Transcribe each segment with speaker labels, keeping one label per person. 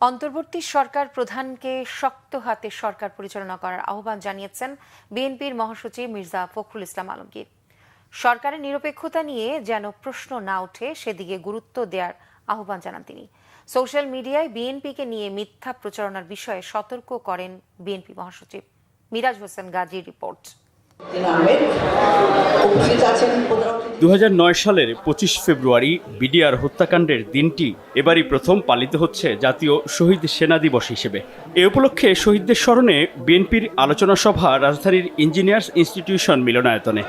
Speaker 1: অন্তর্বর্তী সরকার প্রধানকে শক্ত হাতে সরকার পরিচালনা করার আহ্বান জানিয়েছেন বিএনপির মহাসচিব মির্জা ফখরুল ইসলাম আলমগীর। সরকারের নিরপেক্ষতা নিয়ে যেন প্রশ্ন না ওঠে সেদিকে গুরুত্ব দেওয়ার আহ্বান জানান তিনি। সোশ্যাল মিডিয়ায় বিএনপিকে নিয়ে মিথ্যা প্রচারণার বিষয়ে সতর্ক করেন বিএনপি মহাসচিব। মিরাজ হোসেন গাজীর রিপোর্ট।
Speaker 2: 2009 সালের 25 ফেব্রুয়ারি বিডিআর হত্যাকাণ্ডের দিনটি এবারই প্রথম পালিত হচ্ছে জাতীয় শহীদ সেনা দিবস হিসেবে। এ উপলক্ষে শহীদদের স্মরণে বিএনপির আলোচনা সভা রাজধানীর ইঞ্জিনিয়ার্স ইনস্টিটিউশন মিলনায়তনে।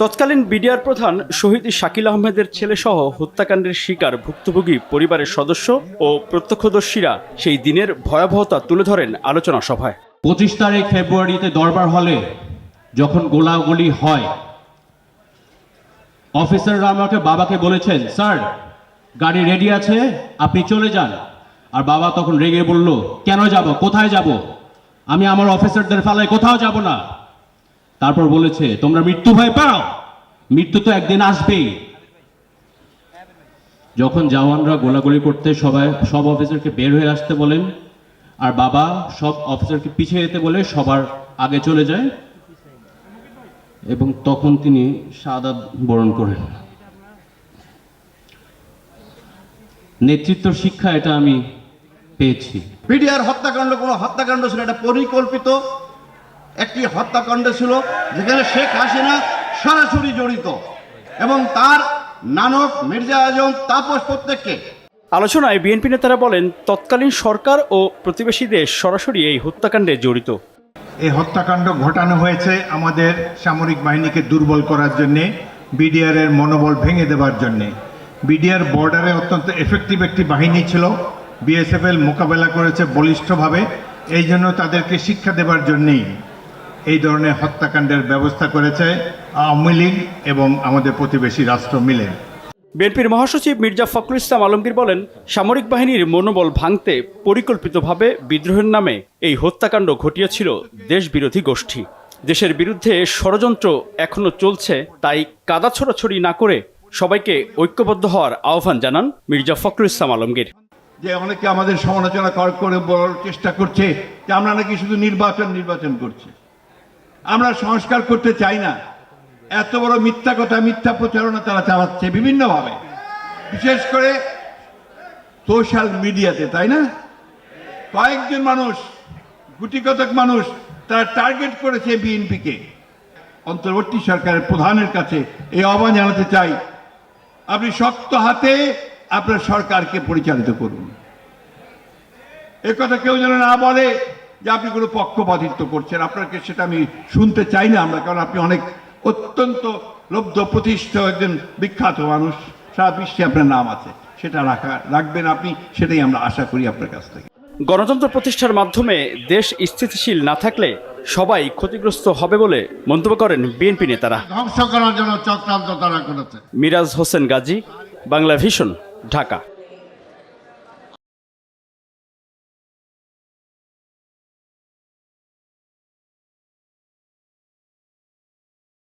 Speaker 2: তৎকালীন বিডিআর প্রধান শহীদ শাকিল আহমেদের ছেলেসহ হত্যাকাণ্ডের শিকার ভুক্তভোগী পরিবারের সদস্য ও প্রত্যক্ষদর্শীরা সেই দিনের ভয়াবহতা তুলে ধরেন আলোচনা সভায়।
Speaker 3: 25 তারিখ ফেব্রুয়ারিতে দরবার হলে যখন গোলাগুলি হয়, অফিসাররা আমাকে বাবাকে বলেছেন, স্যার গাড়ি রেডি আছে, আপনি চলে যান। আর বাবা তখন রেগে বলল, কেন যাব, কোথায় যাব? আমি আমার অফিসারদের ফেলায় কোথাও যাব না। তারপর বলেছে, তোমরা মৃত্যু ভয় পাও, মৃত্যু তো একদিন আসবেই। যখন জওয়ানরা গোলাগুলি করতে সব অফিসারকে বের হয়ে আসতে বলেন, আর বাবা সব অফিসারকে পিছিয়ে যেতে বলে সবার আগে চলে যায়, এবং তখন তিনি শাহাদাত বরণ করেন। নেতৃত্ব শিক্ষা এটা আমি পেয়েছি।
Speaker 4: বিডিআর হত্যাকাণ্ড কোনো হত্যাকাণ্ড ছিল, এটা পরিকল্পিত একটি হত্যাকাণ্ড ছিল, যেখানে শেখ হাসিনা সরাসরি জড়িত এবং তার নানক মির্জা আজম তাপস প্রত্যেককে।
Speaker 2: আলোচনায় বিএনপি নেতারা বলেন, তৎকালীন সরকার ও প্রতিবেশী দেশ সরাসরি এই হত্যাকাণ্ডে জড়িত।
Speaker 5: এই হত্যাকাণ্ড ঘটানো হয়েছে আমাদের সামরিক বাহিনীকে দুর্বল করার জন্যে, বিডিআর এর মনোবল ভেঙে দেওয়ার জন্যে। বিডিআর বর্ডারে অত্যন্ত এফেক্টিভ একটি বাহিনী ছিল, বিএসএফএল মোকাবেলা করেছে বলিষ্ঠভাবে, এই জন্য তাদেরকে শিক্ষা দেওয়ার জন্যেই এই ধরনের হত্যাকাণ্ডের ব্যবস্থা করেছে আওয়ামী লীগ এবং আমাদের প্রতিবেশী রাষ্ট্র মিলে।
Speaker 2: বিএনপির মহাসচিব মির্জা ফখরুল ইসলাম আলমগীর বলেন, সামরিক বাহিনীর মনোবল ভাঙতে পরিকল্পিতভাবে বিদ্রোহের নামে এই হত্যাকাণ্ড ঘটিয়েছিল দেশবিরোধী গোষ্ঠী। দেশের বিরুদ্ধে ষড়যন্ত্র এখনো চলছে, তাই কাদা ছোড়াছড়ি না করে সবাইকে ঐক্যবদ্ধ হওয়ার আহ্বান জানান মির্জা ফখরুল ইসলাম আলমগীর।
Speaker 4: যে অনেকে আমাদের সমালোচনা করে বলার চেষ্টা করছে যে আমরা নাকি শুধু নির্বাচন করছি, আমরা সংস্কার করতে চাই না। এত বড় মিথ্যা কথা, মিথ্যা প্রচারণা তারা চালাচ্ছে বিভিন্নভাবে, বিশেষ করে সোশ্যাল মিডিয়াতে, তাই না? কয়েকজন মানুষ, গুটি কতক মানুষ, তারা টার্গেট করেছে বিএনপিকে। অন্তর্বর্তী সরকারের প্রধানের কাছে এই আহ্বান জানাতে চাই, আপনি শক্ত হাতে আপনার সরকারকে পরিচালিত করুন। এ কথা কেউ যেন না বলে যে আপনি কোনো পক্ষপাতিত্ব করছেন। আপনাকে সেটা আমি শুনতে চাই না আমরা, কারণ আপনি অত্যন্ত লব্ধ প্রতিষ্ঠিত একজন বিখ্যাত মানুষ, সারা বিশ্বে আপনার নাম আছে, সেটা রাখবেন আপনি, সেটাই আমরা আশা করি আপনার কাছ থেকে।
Speaker 2: গণতন্ত্র প্রতিষ্ঠার মাধ্যমে দেশ স্থিতিশীল না থাকলে সবাই ক্ষতিগ্রস্ত হবে বলে মন্তব্য করেন বিএনপি নেতারা।
Speaker 4: ধ্বংস করার জন্য চক্রান্ত তারা করেছে।
Speaker 2: মিরাজ হোসেন গাজী, বাংলা ভিশন, ঢাকা।